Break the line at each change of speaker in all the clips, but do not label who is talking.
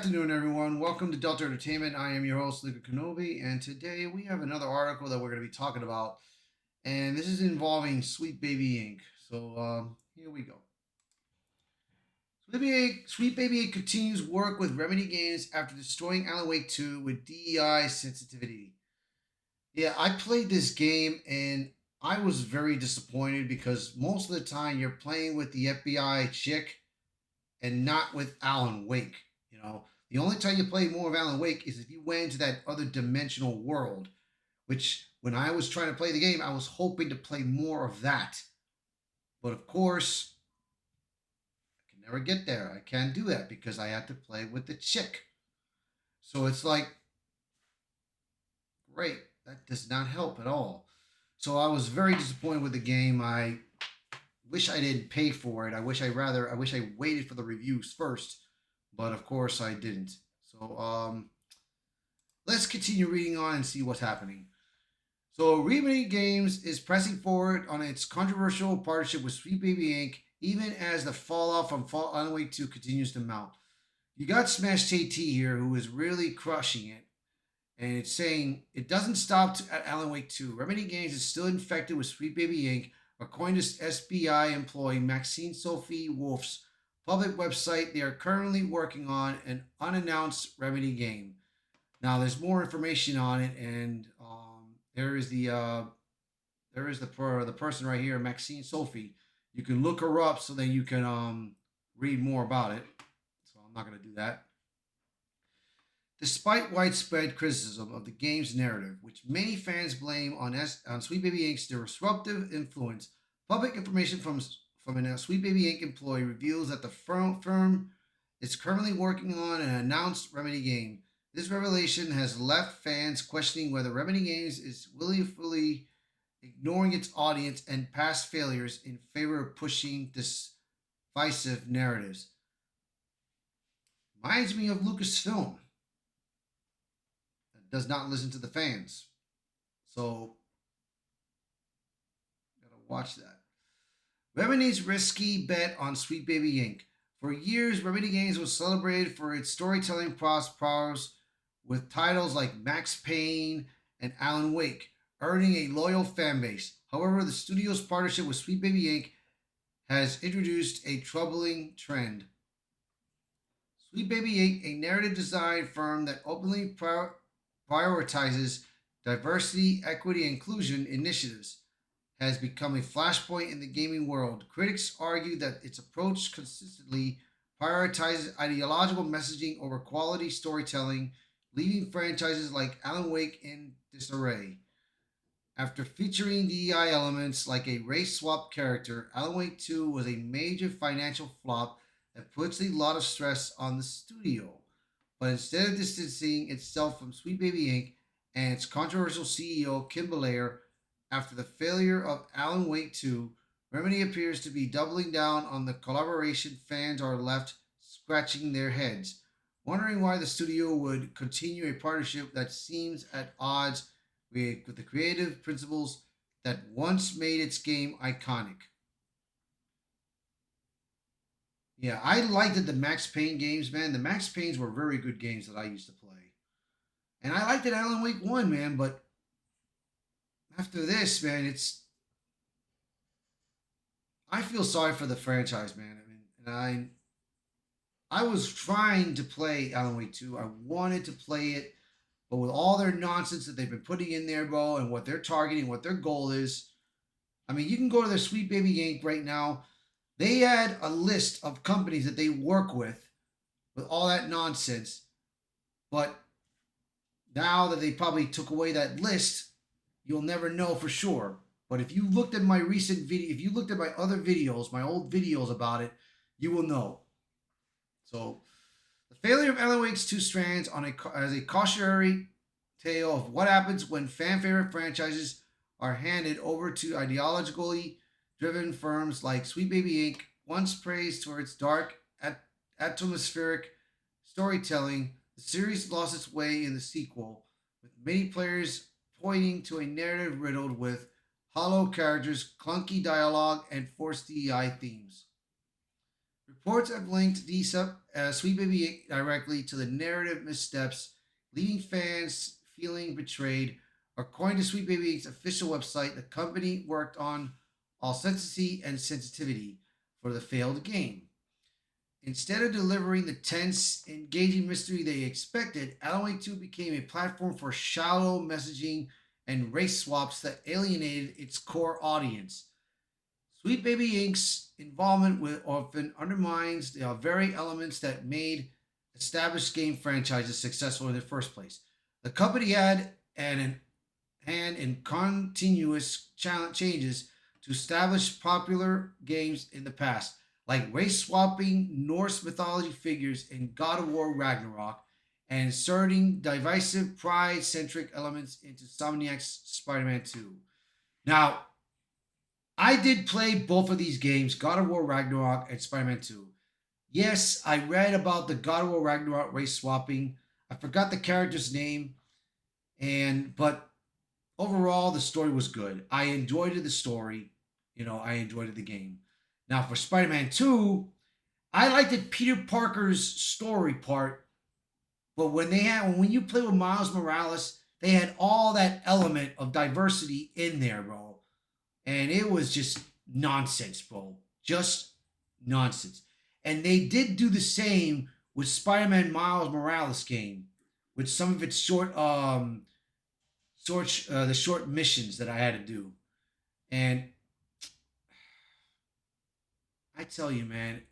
afternoon, everyone. Welcome to Delta Entertainment. I am your host, Luca Kenobi, and today we have another article that we're going to be talking about, and this is involving Sweet Baby Inc. So here we go. Sweet Baby Inc. continues work with Remedy Games after destroying Alan Wake 2 with DEI sensitivity. Yeah, I played this game and I was very disappointed because most of the time you're playing with the FBI chick and not with Alan Wake. The only time you play more of Alan Wake is if you went into that other dimensional world, which when I was trying to play the game, I was hoping to play more of that. But of course, I can never get there. I can't do that because I have to play with the chick. So it's like, great, that does not help at all. So I was very disappointed with the game. I wish I didn't pay for it. I wish I waited for the reviews first, but of course I didn't. So let's continue reading on and see what's happening. So Remedy Games is pressing forward on its controversial partnership with Sweet Baby Inc. even as the fallout from Alan Wake 2 continues to mount. You got Smash JT here who is really crushing it. And it's saying it doesn't stop at Alan Wake 2. Remedy Games is still infected with Sweet Baby Inc., according to SBI employee Maxine Sophie Wolf's public website. They are currently working on an unannounced Remedy game. Now, there's more information on it, and there is the person right here, Maxine Sophie. You can look her up so that you can read more about it. So I'm not going to do that. Despite widespread criticism of the game's narrative, which many fans blame on Sweet Baby Inc.'s disruptive influence, public information from a Sweet Baby Inc. employee reveals that the firm is currently working on an announced Remedy game. This revelation has left fans questioning whether Remedy Games is willfully ignoring its audience and past failures in favor of pushing divisive narratives. Reminds me of Lucasfilm that does not listen to the fans. So, gotta watch that. Remedy's risky bet on Sweet Baby Inc. For years, Remedy Games was celebrated for its storytelling prowess with titles like Max Payne and Alan Wake, earning a loyal fan base. However, the studio's partnership with Sweet Baby Inc. has introduced a troubling trend. Sweet Baby Inc., a narrative design firm that openly prioritizes diversity, equity, and inclusion initiatives, has become a flashpoint in the gaming world. Critics argue that its approach consistently prioritizes ideological messaging over quality storytelling, leaving franchises like Alan Wake in disarray. After featuring DEI elements like a race swap character, Alan Wake 2 was a major financial flop that puts a lot of stress on the studio. But instead of distancing itself from Sweet Baby Inc. and its controversial CEO, Kim Belair, after the failure of Alan Wake 2, Remedy appears to be doubling down on the collaboration. Fans are left scratching their heads, wondering why the studio would continue a partnership that seems at odds with the creative principles that once made its game iconic. Yeah, I liked the Max Payne games, man. The Max Paynes were very good games that I used to play. And I liked it Alan Wake 1, man, but after this, man, I feel sorry for the franchise, man. I mean, and I was trying to play Alan Wake 2. I wanted to play it, but with all their nonsense that they've been putting in there, bro, and what they're targeting, what their goal is. I mean, you can go to their Sweet Baby Inc. right now. They had a list of companies that they work with all that nonsense. But now that they probably took away that list, you'll never know for sure. But if you looked at my recent video, if you looked at my other videos, my old videos about it, you will know. So, the failure of Alan Wake's Two Strands as a cautionary tale of what happens when fan favorite franchises are handed over to ideologically driven firms like Sweet Baby Inc., once praised for its dark, atmospheric storytelling. The series lost its way in the sequel, with many players pointing to a narrative riddled with hollow characters, clunky dialogue, and forced DEI themes. Reports have linked Sweet Baby Inc. directly to the narrative missteps, leaving fans feeling betrayed. According to Sweet Baby Inc.'s official website, the company worked on authenticity and sensitivity for the failed game. Instead of delivering the tense, engaging mystery they expected, Alan Wake 2 became a platform for shallow messaging and race swaps that alienated its core audience. Sweet Baby Inc.'s involvement with often undermines the very elements that made established game franchises successful in the first place. The company had an hand in continuous changes to establish popular games in the past, like race swapping Norse mythology figures in God of War Ragnarok and inserting divisive pride centric elements into Insomniac's Spider Man 2. Now, I did play both of these games, God of War Ragnarok and Spider Man 2. Yes, I read about the God of War Ragnarok race swapping. I forgot the character's name, but overall the story was good. I enjoyed the story. I enjoyed the game. Now for Spider-Man 2, I liked it Peter Parker's story part, but when you play with Miles Morales, they had all that element of diversity in there, bro. And it was just nonsense, bro. Just nonsense. And they did do the same with Spider-Man Miles Morales game, with some of its the short missions that I had to do. And I tell you, man,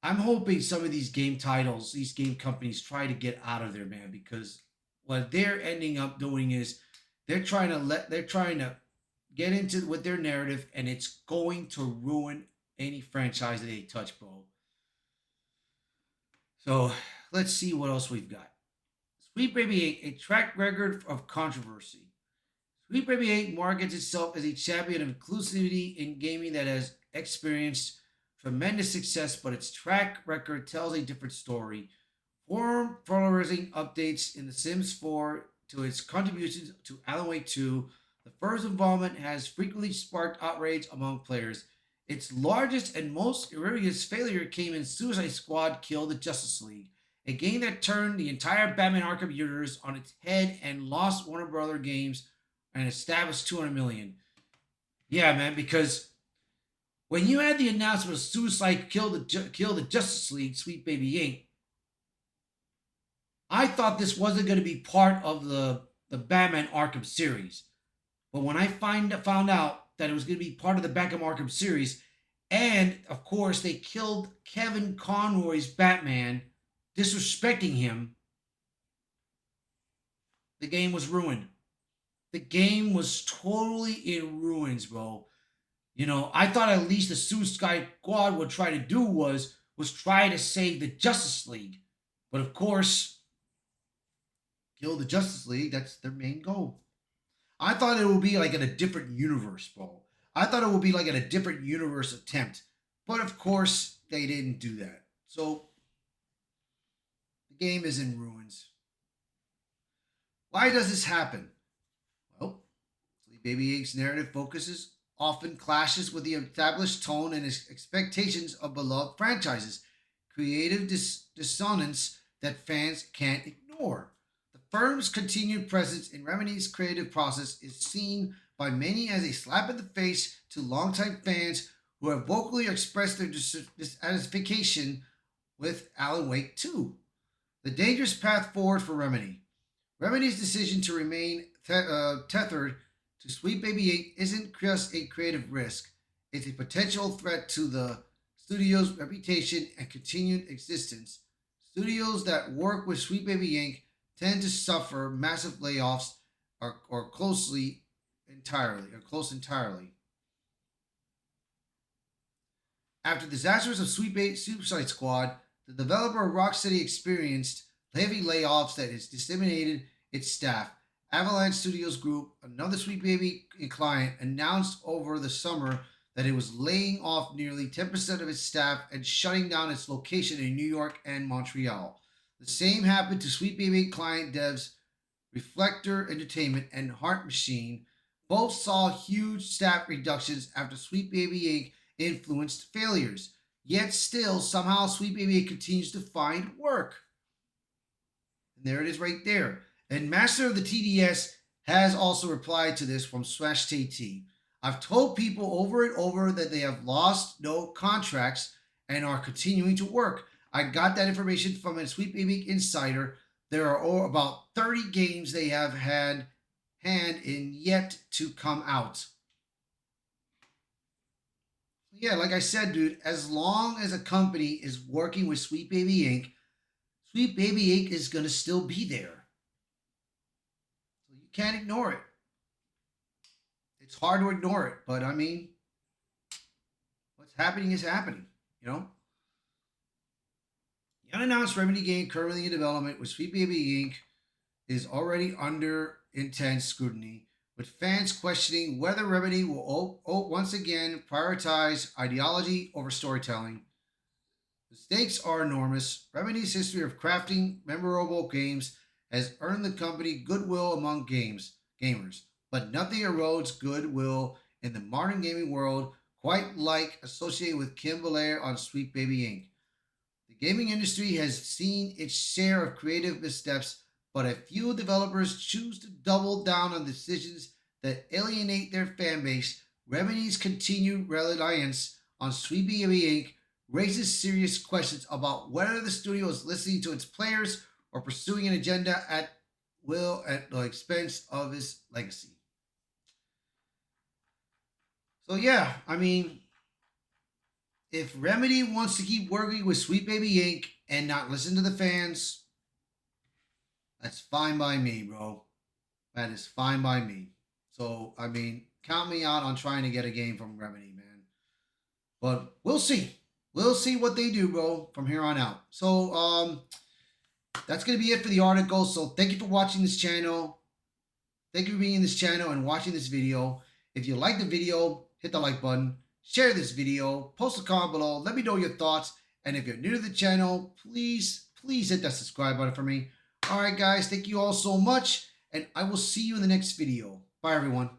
I'm hoping some of these game titles, these game companies try to get out of there, man, because what they're ending up doing is they're trying to get into with their narrative, and it's going to ruin any franchise that they touch, bro. So let's see what else we've got. Sweet Baby 8, a track record of controversy. Sweet Baby 8 markets itself as a champion of inclusivity in gaming that has experienced tremendous success, but its track record tells a different story. From polarizing updates in The Sims 4 to its contributions to Alan Wake 2, the first involvement has frequently sparked outrage among players. Its largest and most egregious failure came in Suicide Squad Kill the Justice League, a game that turned the entire Batman Arkham universe on its head and lost Warner Brother Games and established 200 million. Yeah, man, because when you had the announcement of Suicide Kill the Justice League, Sweet Baby Inc., I thought this wasn't going to be part of the Batman Arkham series. But when I found out that it was going to be part of the Batman Arkham series, and of course they killed Kevin Conroy's Batman, disrespecting him, the game was ruined. The game was totally in ruins, bro. I thought at least the Suicide Squad would try to do was try to save the Justice League. But of course, kill the Justice League, that's their main goal. I thought it would be like in a different universe, bro. I thought it would be like in a different universe attempt. But of course, they didn't do that. So the game is in ruins. Why does this happen? Well, Sleep Baby Inc.'s narrative focuses often clashes with the established tone and expectations of beloved franchises, creative dissonance that fans can't ignore. The firm's continued presence in Remedy's creative process is seen by many as a slap in the face to longtime fans who have vocally expressed their dissatisfaction with Alan Wake 2. The dangerous path forward for Remedy. Remedy's decision to remain tethered to Sweet Baby 8 isn't just a creative risk, it's a potential threat to the studio's reputation and continued existence. Studios that work with Sweet Baby Inc. tend to suffer massive layoffs or close entirely. After the disasters of Suicide Squad, the developer Rocksteady experienced heavy layoffs that has disseminated its staff. Avalanche Studios Group, another Sweet Baby client, announced over the summer that it was laying off nearly 10% of its staff and shutting down its location in New York and Montreal. The same happened to Sweet Baby client devs Reflector Entertainment and Heart Machine. Both saw huge staff reductions after Sweet Baby Inc. influenced failures. Yet still, somehow, Sweet Baby continues to find work. And there it is right there. And Master of the TDS has also replied to this from Smash TT. I've told people over and over that they have lost no contracts and are continuing to work. I got that information from a Sweet Baby Insider. There are about 30 games they have had hand in yet to come out. Yeah, like I said, dude, as long as a company is working with Sweet Baby Inc., Sweet Baby Inc. is going to still be there. So you can't ignore it. It's hard to ignore it, but I mean, what's happening is happening, you know? The unannounced Remedy game currently in development with Sweet Baby Inc. is already under intense scrutiny, with fans questioning whether Remedy will once again prioritize ideology over storytelling. The stakes are enormous. Remedy's history of crafting memorable games has earned the company goodwill among gamers, but nothing erodes goodwill in the modern gaming world quite like associated with Kim Belair on Sweet Baby Inc. The gaming industry has seen its share of creative missteps, but a few developers choose to double down on decisions that alienate their fan base. Remedy's continued reliance on Sweet Baby Inc. raises serious questions about whether the studio is listening to its players or pursuing an agenda at will at the expense of its legacy. So yeah, I mean, if Remedy wants to keep working with Sweet Baby Inc. and not listen to the fans, that's fine by me, bro. That is fine by me. So, I mean, count me out on trying to get a game from Remedy, man. But we'll see. We'll see what they do, bro, from here on out. So, that's going to be it for the article. So, thank you for watching this channel. Thank you for being in this channel and watching this video. If you like the video, hit the like button. Share this video. Post a comment below. Let me know your thoughts. And if you're new to the channel, please hit that subscribe button for me. All right, guys. Thank you all so much. And I will see you in the next video. Bye, everyone.